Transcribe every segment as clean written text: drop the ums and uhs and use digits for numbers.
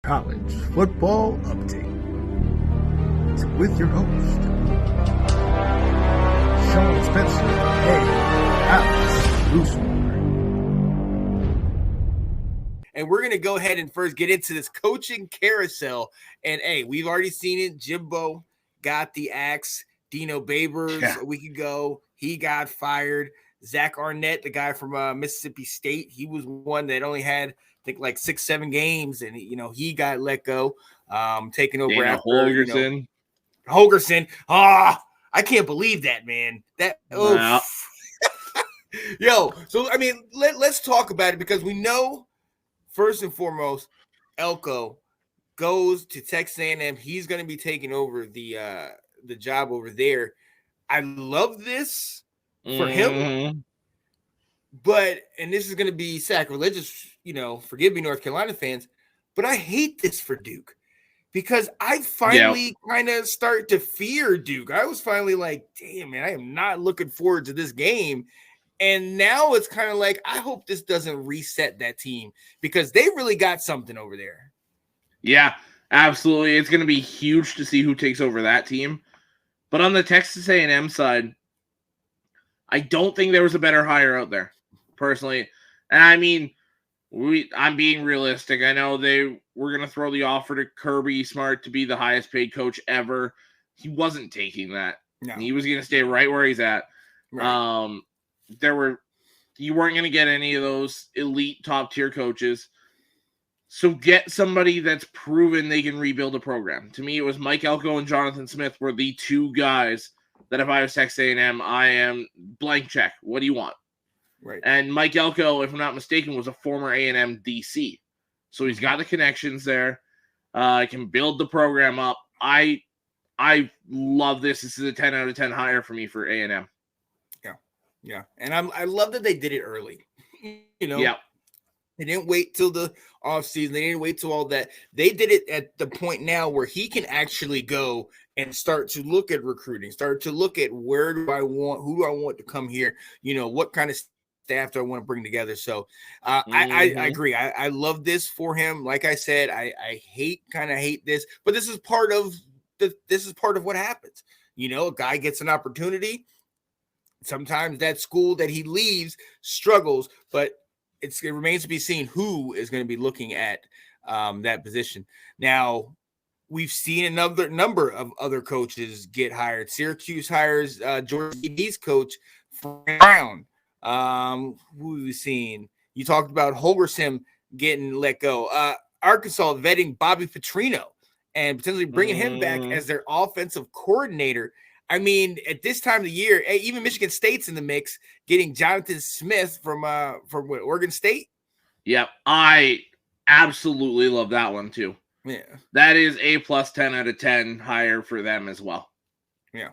College Football Update with your host, Sean Spencer and Alex Loosemore. And we're going to go ahead and first get into this coaching carousel. And, hey, we've already seen it. Jimbo got the axe. Dino Babers a week ago, he got fired. Zach Arnett, the guy from Mississippi State, he was one that only had, I think, like 6-7 games, and he got let go, taking over Dana after Holgerson. Holgerson. I can't believe that, man. So I mean, let's talk about it, because we know first and foremost, Elko goes to Texas A&M. He's going to be taking over the job over there. I love this for him, and this is going to be sacrilegious, forgive me, North Carolina fans, but I hate this for Duke, because I finally kind of start to fear Duke. I was finally like, damn, man, I am not looking forward to this game. And now it's kind of like, I hope this doesn't reset that team, because they really got something over there. Yeah, absolutely. It's going to be huge to see who takes over that team. But on the Texas A&M side, I don't think there was a better hire out there, personally. And I mean, I'm being realistic. I know they were going to throw the offer to Kirby Smart to be the highest paid coach ever. He wasn't taking that. No. He was going to stay right where he's at. Right. You weren't going to get any of those elite top tier coaches. So get somebody that's proven they can rebuild a program. To me, it was Mike Elko and Jonathan Smith were the two guys that if I was Texas A&M, I am blank check. What do you want? Right. And Mike Elko, if I'm not mistaken, was a former A&M DC. So he's got the connections there. Can build the program up. I love this. This is a 10 out of 10 hire for me for A&M. Yeah. And I love that they did it early. Yeah. They didn't wait till the offseason. They didn't wait till all that. They did it at the point now where he can actually go and start to look at recruiting, start to look at who do I want to come here? What kind of staff do I want to bring together? So I agree. I love this for him. Like I said, I hate this, but this is part of what happens. A guy gets an opportunity. Sometimes that school that he leaves struggles, but it remains to be seen who is going to be looking at that position. Now, we've seen another number of other coaches get hired. Syracuse hires Georgia DB's coach, Frank Brown. Who have we seen? You talked about Holgerson getting let go. Arkansas vetting Bobby Petrino and potentially bringing him back as their offensive coordinator. I mean, at this time of the year, even Michigan State's in the mix, getting Jonathan Smith from Oregon State. Yep, I absolutely love that one too. Yeah, that is a plus 10 out of 10 hire for them as well. Yeah,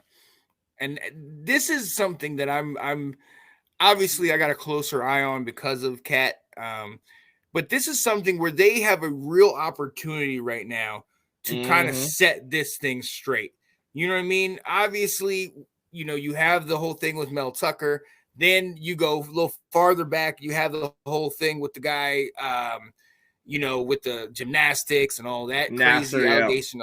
and this is something that I'm obviously I got a closer eye on because of Cat, but this is something where they have a real opportunity right now to kind of set this thing straight. You know what I mean? Obviously, you have the whole thing with Mel Tucker. Then you go a little farther back. You have the whole thing with the guy, with the gymnastics and all that crazy allegation.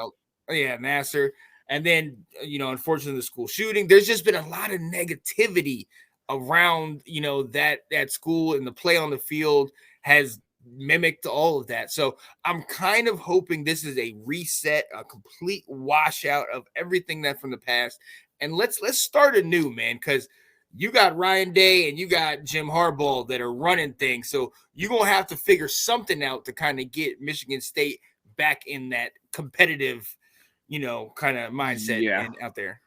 Nassar. And then, unfortunately, the school shooting. There's just been a lot of negativity around, that school, and the play on the field has mimicked all of that. So I'm kind of hoping this is a reset, a complete washout of everything that from the past. And let's start anew, man, because you got Ryan Day and you got Jim Harbaugh that are running things. So you're going to have to figure something out to kind of get Michigan State back in that competitive, kind of mindset out there.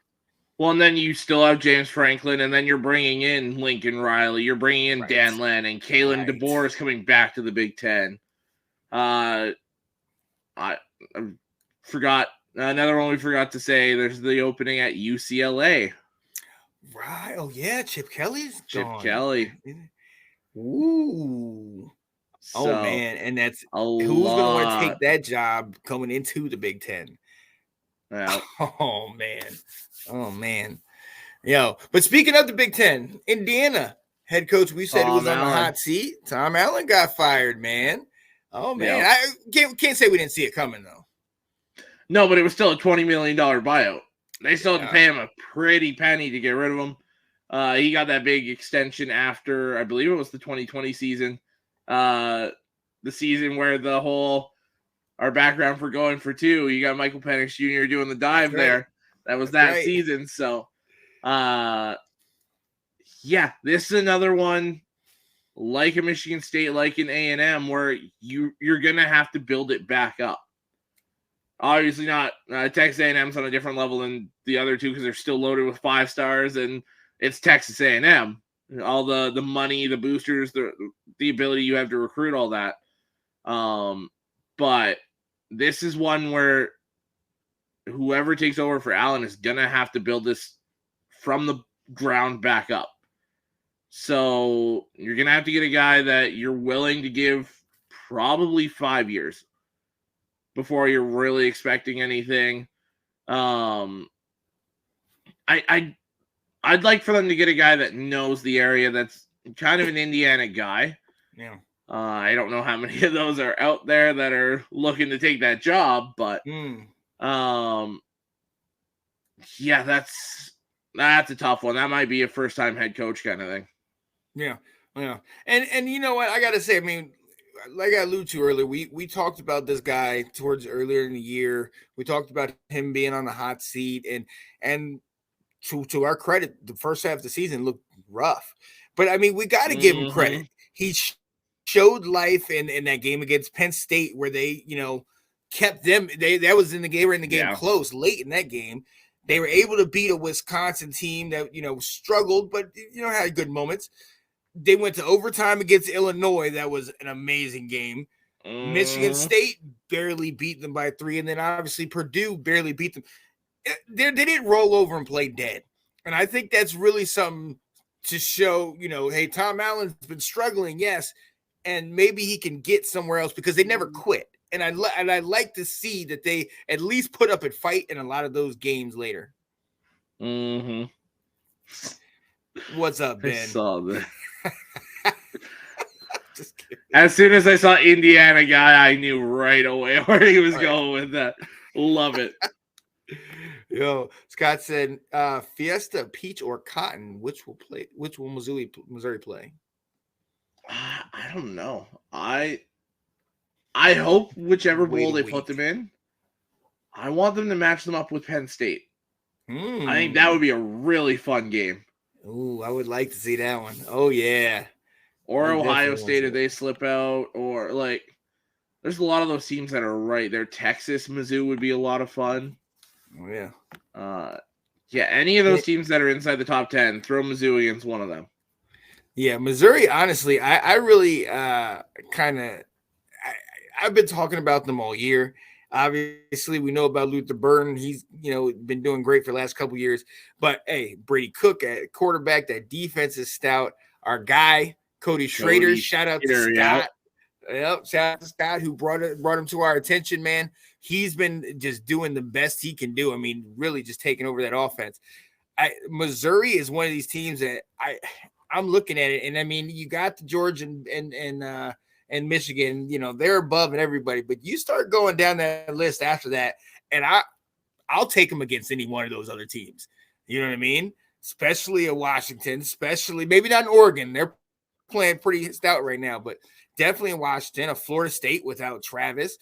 Well, and then you still have James Franklin, and then you're bringing in Lincoln Riley. You're bringing in Dan Lynn, and Kalen DeBoer is coming back to the Big Ten. I forgot another one we forgot to say. There's the opening at UCLA. Right. Oh, yeah. Chip Kelly's gone. Chip Kelly. Ooh. So, man. And that's who's going to want to take that job coming into the Big Ten. Yeah. Oh, man. But speaking of the Big Ten, Indiana head coach, we said he was on the hot seat. Tom Allen got fired, man. Oh man, I can't say we didn't see it coming though. No, but it was still a $20 million buyout. They still had to Yeah. pay him a pretty penny to get rid of him. He got that big extension after, I believe it was the 2020 season. The season where our background for going for two, you got Michael Penix Jr. doing the dive there. That was that season. So, yeah, this is another one like a Michigan State, like an A&M, where you're going to have to build it back up. Obviously not. Texas A&M's on a different level than the other two because they're still loaded with 5 stars, and it's Texas A&M. All the money, the boosters, the ability you have to recruit, all that. But this is one where whoever takes over for Allen is going to have to build this from the ground back up. So you're going to have to get a guy that you're willing to give probably 5 years before you're really expecting anything. I'd like for them to get a guy that knows the area, that's kind of an Indiana guy. Yeah. I don't know how many of those are out there that are looking to take that job, but yeah, that's a tough one. That might be a first-time head coach kind of thing. Yeah. And you know what? I got to say, I mean, like I alluded to earlier, we talked about this guy towards earlier in the year. We talked about him being on the hot seat, and to our credit, the first half of the season looked rough. But I mean, we got to give him credit. He showed life in that game against Penn State where they, kept them. That was in the game. Were in the game close late in that game. They were able to beat a Wisconsin team that struggled, but had good moments. They went to overtime against Illinois. That was an amazing game. Michigan State barely beat them by 3, and then obviously Purdue barely beat them. They didn't roll over and play dead. And I think that's really something to show, hey, Tom Allen's been struggling, yes, and maybe he can get somewhere else because they never quit. And I like to see that they at least put up a fight in a lot of those games later. What's up, Ben? I saw that. As soon as I saw Indiana guy, I knew right away where he was going with that. Love it. Yo, Scott said, Fiesta, Peach, or Cotton, which will Missouri play? I don't know. I hope whichever bowl they put them in, I want them to match them up with Penn State. I think that would be a really fun game. Ooh, I would like to see that one. Oh, yeah. Or Ohio State if they slip out, or there's a lot of those teams that are right there. Texas, Mizzou would be a lot of fun. Oh, yeah. Yeah, any of those teams that are inside the top 10, throw Mizzou against one of them. Yeah, Missouri, honestly, I really I've been talking about them all year. Obviously, we know about Luther Burden. He's, been doing great for the last couple of years. But, hey, Brady Cook at quarterback, that defense is stout. Our guy, Cody Schrader, shout out to Scott. Yep, shout out to Scott who brought him to our attention, man. He's been just doing the best he can do. I mean, really just taking over that offense. Missouri is one of these teams that I'm looking at it, and I mean, you got the Georgia and Michigan, they're above and everybody, but you start going down that list after that, and I'll take them against any one of those other teams. You know what I mean? Especially a Washington, especially maybe not in Oregon. They're playing pretty stout right now, but definitely in Washington, a Florida State without Travis.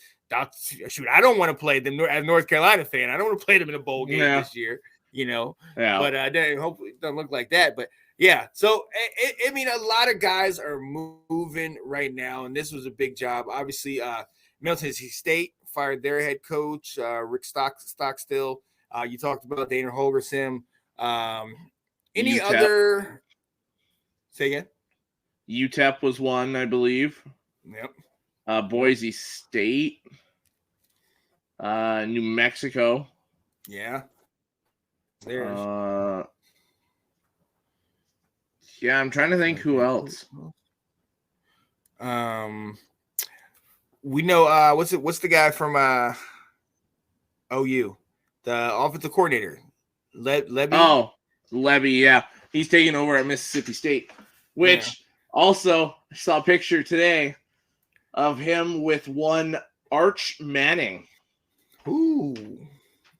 Shoot, I don't want to play them as a North Carolina fan. I don't want to play them in a bowl game this year, but hopefully it doesn't look like that. But yeah, so I mean, a lot of guys are moving right now, and this was a big job. Obviously, Middle Tennessee State fired their head coach, Rick Stockstill. You talked about Dana Holgorsen. Any UTEP. other? Say again. UTEP was one, I believe. Yep. Boise State. New Mexico. Yeah. There's. Yeah, I'm trying to think who else. We know what's the guy from OU, the offensive coordinator, Levy. Oh, Levy, yeah, he's taking over at Mississippi State. Which also I saw a picture today. of him with one Arch Manning. Ooh.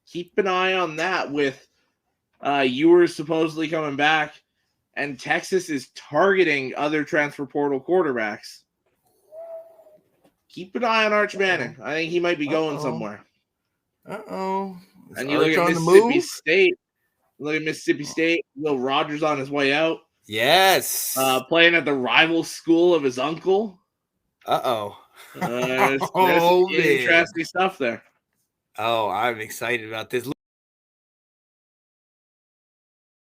Keep an eye on that with Ewers supposedly coming back, and Texas is targeting other transfer portal quarterbacks. Keep an eye on Arch Manning. I think he might be going somewhere. And you look at Mississippi State. Will Rogers on his way out. Yes. Playing at the rival school of his uncle. There's There's some interesting stuff there. Oh, I'm excited about this.